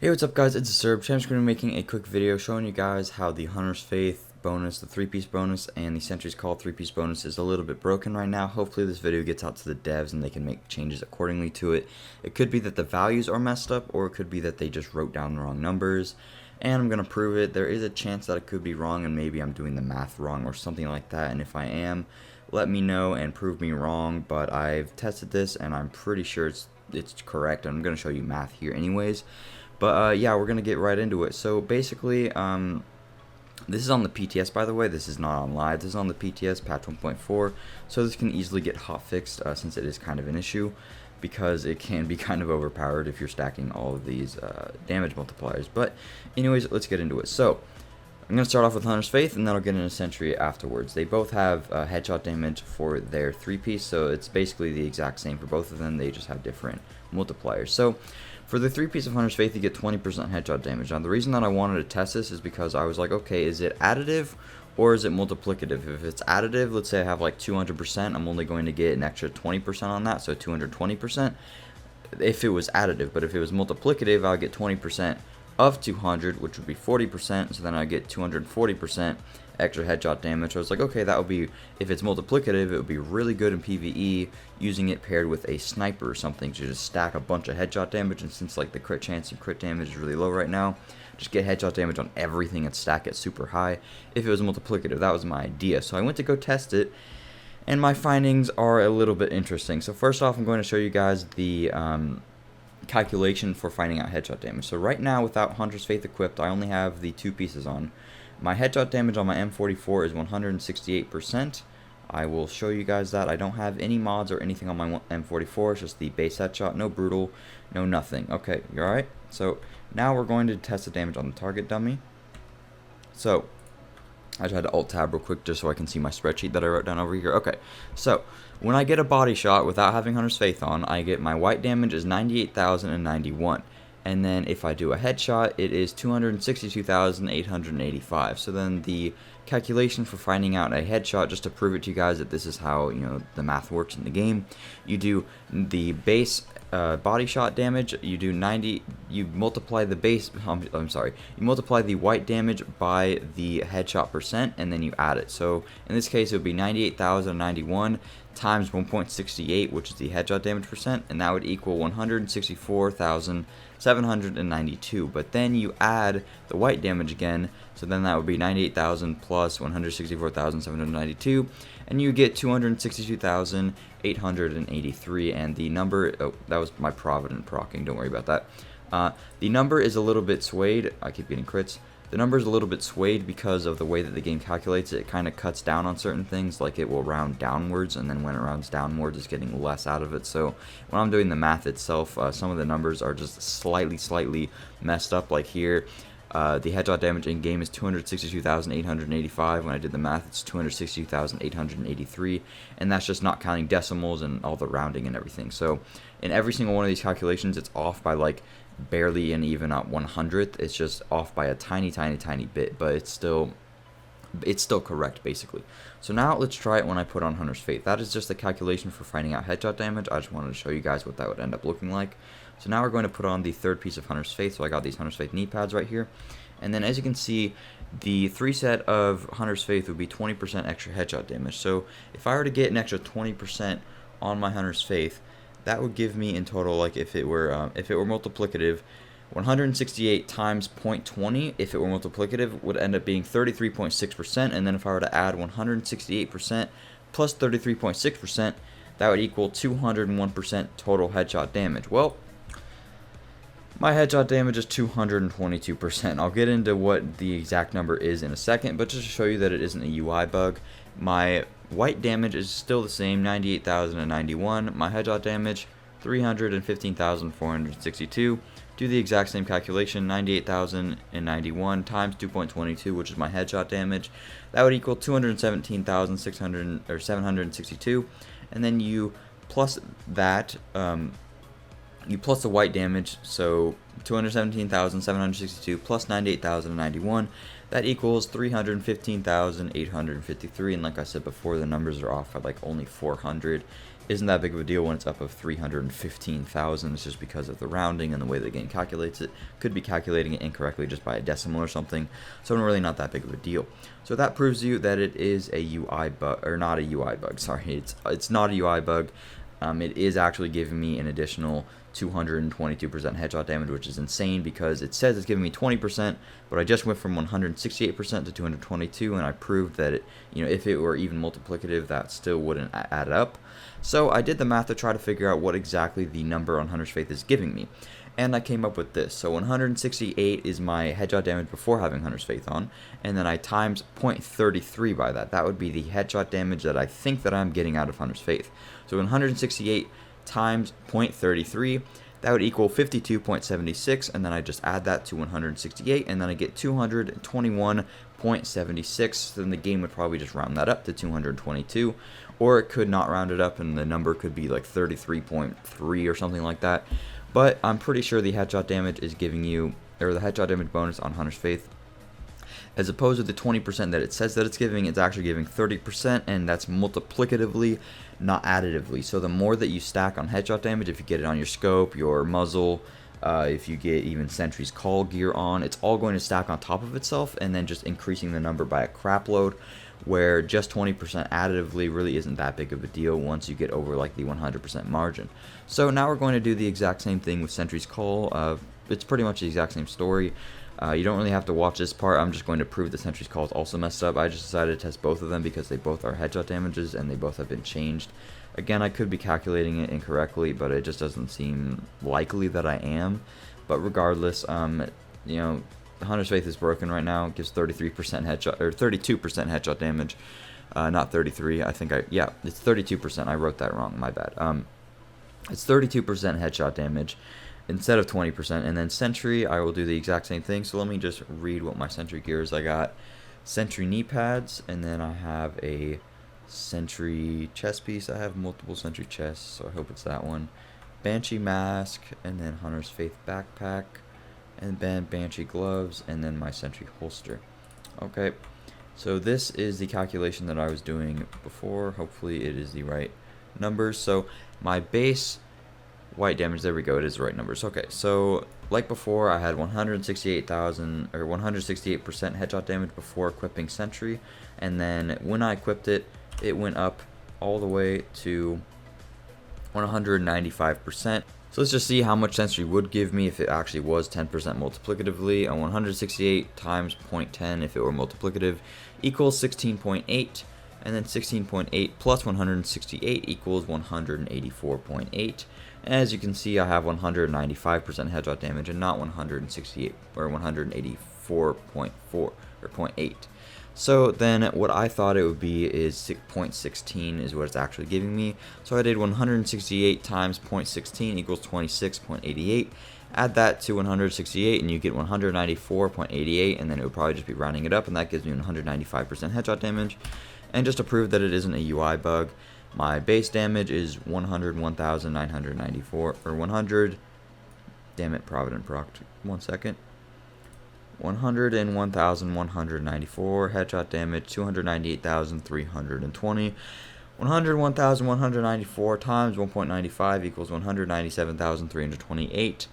Hey, what's up guys, it's DisturbedLegit. I'm just going to be making a quick video showing you guys how the Hunter's Faith bonus, the 3-piece bonus, and the Sentry's Call 3-piece bonus is a little bit broken right now. Hopefully this video gets out to the devs and they can make changes accordingly to it. It could be that the values are messed up, or it could be that they just wrote down the wrong numbers, and I'm going to prove it. There is a chance that it could be wrong, and maybe I'm doing the math wrong or something like that, and if I am, let me know and prove me wrong, but I've tested this and I'm pretty sure it's correct. I'm going to show you math here anyways. But yeah, we're going to get right into it. So basically, this is on the PTS, by the way. This is not on live. This is on the PTS, patch 1.4. So this can easily get hotfixed since it is kind of an issue, because it can be kind of overpowered if you're stacking all of these damage multipliers. But anyways, let's get into it. So I'm going to start off with Hunter's Faith, and then I'll get into Sentry afterwards. They both have headshot damage for their 3-piece, so it's basically the exact same for both of them. They just have different multipliers. So for the 3-piece of Hunter's Faith, you get 20% headshot damage. Now, the reason that I wanted to test this is because I was like, okay, is it additive or is it multiplicative? If it's additive, let's say I have like 200%, I'm only going to get an extra 20% on that, so 220% if it was additive. But if it was multiplicative, I'll get 20% of 200, which would be 40%, so then I get 240% extra headshot damage. So I was like, okay, that would be, if it's multiplicative, it would be really good in PvE, using it paired with a sniper or something to just stack a bunch of headshot damage. And since like the crit chance and crit damage is really low right now, just get headshot damage on everything and stack it super high. If it was multiplicative, that was my idea. So I went to go test it, and my findings are a little bit interesting. So first off, I'm going to show you guys the calculation for finding out headshot damage. So right now, without Hunter's Faith equipped, I only have the 2 pieces on. My headshot damage on my M44 is 168%. I will show you guys that. I don't have any mods or anything on my M44. It's just the base headshot, no brutal, no nothing. Okay, you alright? So now we're going to test the damage on the target dummy. So I just had to alt-tab real quick just so I can see my spreadsheet that I wrote down over here. Okay, so when I get a body shot without having Hunter's Faith on, I get my white damage is 98,091. And then if I do a headshot, it is 262,885. So then the calculation for finding out a headshot, just to prove it to you guys that this is how, you know, the math works in the game, you do the base body shot damage, you do 90, you multiply the base, I'm sorry, you multiply the white damage by the headshot percent, and then you add it. So in this case, it would be 98,091 times 1.68, which is the headshot damage percent, and that would equal 164,792. But then you add the white damage again, so then that would be 98,000 plus 164,792, and you get 262,883. And the number, oh, that was my Provident procking, don't worry about that. The number is a little bit swayed. I keep getting crits. The number is a little bit swayed because of the way that the game calculates it. It kind of cuts down on certain things, like it will round downwards, and then when it rounds downwards, it's getting less out of it. So when I'm doing the math itself, some of the numbers are just slightly messed up. Like here, the headshot damage in game is 262,885. When I did the math, it's 262,883, and that's just not counting decimals and all the rounding and everything. So in every single one of these calculations, it's off by like barely and even at 100th. It's just off by a tiny bit, but it's still correct basically. So now let's try it when I put on Hunter's Faith. That is just the calculation for finding out headshot damage. I just wanted to show you guys what that would end up looking like. So now we're going to put on the 3rd piece of Hunter's Faith. So I got these Hunter's Faith knee pads right here, and then as you can see, the 3 set of Hunter's Faith would be 20% extra headshot damage. So if I were to get an extra 20% on my Hunter's Faith, that would give me in total, like if it were multiplicative, 168 times 0.20, if it were multiplicative, would end up being 33.6%. And then if I were to add 168% plus 33.6%, that would equal 201% total headshot damage. Well, my headshot damage is 222%. I'll get into what the exact number is in a second, but just to show you that it isn't a UI bug, my white damage is still the same, 98,091. My headshot damage, 315,462. Do the exact same calculation, 98,091 times 2.22, which is my headshot damage. That would equal 217,762. And then you plus that, you plus the white damage, so 217,762 plus 98,091, that equals 315,853. And like I said before, the numbers are off by like only 400. isn't that big of a deal when it's up of 315,000. It's just because of the rounding and the way the game calculates it. Could be calculating it incorrectly just by a decimal or something, so really not that big of a deal. So that proves you that it is a UI bug, or not a UI bug, sorry, it's not a UI bug. It is actually giving me an additional 222% headshot damage, which is insane because it says it's giving me 20%, but I just went from 168% to 222, and I proved that it, if it were even multiplicative, that still wouldn't add up. So I did the math to try to figure out what exactly the number on Hunter's Faith is giving me, and I came up with this. So 168 is my headshot damage before having Hunter's Faith on, and then I times 0.33 by that. That would be the headshot damage that I think that I'm getting out of Hunter's Faith. So 168 times 0.33, that would equal 52.76, and then I just add that to 168, and then I get 221.76. Then the game would probably just round that up to 222, or it could not round it up and the number could be like 33.3 or something like that. But I'm pretty sure the headshot damage is giving you, or the headshot damage bonus on Hunter's Faith, as opposed to the 20% that it says that it's giving, it's actually giving 30%, and that's multiplicatively, not additively. So the more that you stack on headshot damage, if you get it on your scope, your muzzle, if you get even Sentry's call gear on, it's all going to stack on top of itself, and then just increasing the number by a crap load, where just 20% additively really isn't that big of a deal once you get over like the 100% margin. So now we're going to do the exact same thing with Sentry's call. It's pretty much the exact same story. You don't really have to watch this part. I'm just going to prove that Sentry's call is also messed up. I just decided to test both of them because they both are headshot damages and they both have been changed. Again, I could be calculating it incorrectly, but it just doesn't seem likely that I am. But regardless, Hunter's Faith is broken right now. It gives 33% headshot, or 32% headshot damage, not 33. It's 32%. I wrote that wrong. My bad. It's 32% headshot damage instead of 20%. And then Sentry, I will do the exact same thing. So let me just read what my Sentry gear is. I got Sentry knee pads, and then I have a Sentry chest piece. I have multiple Sentry chests, so I hope it's that one. Banshee mask, and then Hunter's Faith backpack, and then Banshee gloves, and then my Sentry holster. Okay, so this is the calculation that I was doing before. Hopefully it is the right numbers. So my base white damage, there we go, it is the right numbers. Okay, so like before, I had 168,000 or 168% headshot damage before equipping Sentry, and then when I equipped it, it went up all the way to 195%. So let's just see how much Sentry would give me if it actually was 10% multiplicatively. And 168 times 0.10 if it were multiplicative equals 16.8. And then 16.8 plus 168 equals 184.8. And as you can see, I have 195% headshot damage and not 168 or 184.4 or 0.8. So then what I thought it would be is 0.16 is what it's actually giving me. So I did 168 times 0.16 equals 26.88. Add that to 168 and you get 194.88, and then it would probably just be rounding it up, and that gives me 195% headshot damage. And just to prove that it isn't a UI bug, my base damage is 101,994, or 100, damn it, Provident procced, 1 second. 101,194 headshot damage, 298,320. 101,194 times 1.95 equals 197,328,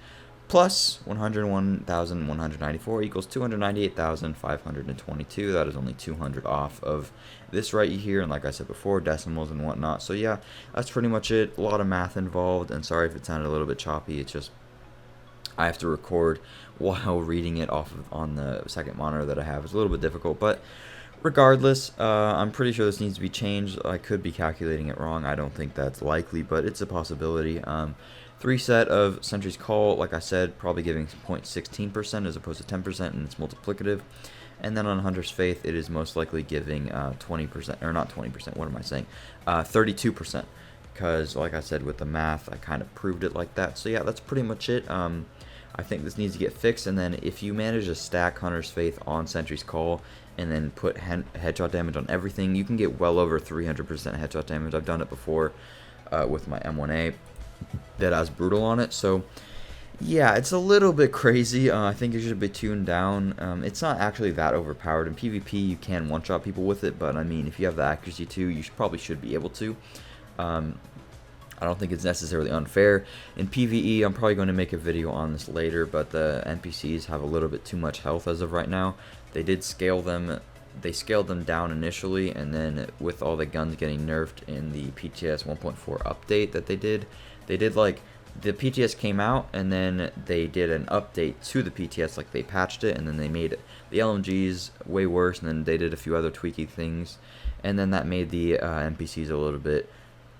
plus 101,194 equals 298,522. That is only 200 off of this right here, and like I said before, decimals and whatnot. So yeah, that's pretty much it. A lot of math involved, and sorry if it sounded a little bit choppy. It's just I have to record while reading it off of on the second monitor that I have. It's a little bit difficult, but regardless, I'm pretty sure this needs to be changed. I could be calculating it wrong. I don't think that's likely, but it's a possibility. 3 set of Sentry's call, like I said, probably giving 0.16% as opposed to 10%, and it's multiplicative. And then on Hunter's Faith, it is most likely giving 20%, or not 20%, what am I saying? 32%. Because, like I said, with the math, I kind of proved it like that. So yeah, that's pretty much it. I think this needs to get fixed, and then if you manage to stack Hunter's Faith on Sentry's call and then put headshot damage on everything, you can get well over 300% headshot damage. I've done it before with my M1A that has brutal on it. So yeah, it's a little bit crazy. I think it should be tuned down. It's not actually that overpowered. In PvP, you can one-shot people with it, but I mean, if you have the accuracy too, you probably should be able to. I don't think it's necessarily unfair. In PvE, I'm probably going to make a video on this later, but the NPCs have a little bit too much health as of right now. They did scale them. They scaled them down initially, and then with all the guns getting nerfed in the PTS 1.4 update that they did like, the PTS came out, and then they did an update to the PTS, like they patched it, and then they made the LMGs way worse, and then they did a few other tweaky things, and then that made the NPCs a little bit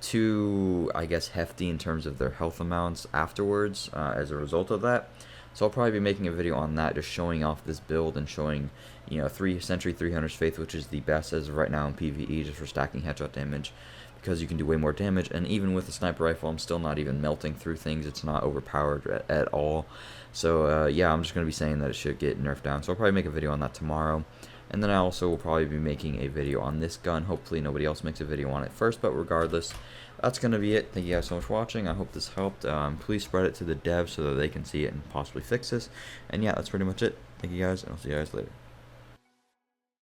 too, I guess, hefty in terms of their health amounts afterwards as a result of that. So I'll probably be making a video on that, just showing off this build and showing, you know, Sentry 300's Faith, which is the best as of right now in PvE, just for stacking headshot damage, because you can do way more damage. And even with the sniper rifle, I'm still not even melting through things. It's not overpowered at all. So yeah, I'm just going to be saying that it should get nerfed down. So I'll probably make a video on that tomorrow. And then I also will probably be making a video on this gun. Hopefully nobody else makes a video on it first, but regardless, that's going to be it. Thank you guys so much for watching. I hope this helped. Please spread it to the devs so that they can see it and possibly fix this. And yeah, that's pretty much it. Thank you guys, and I'll see you guys later.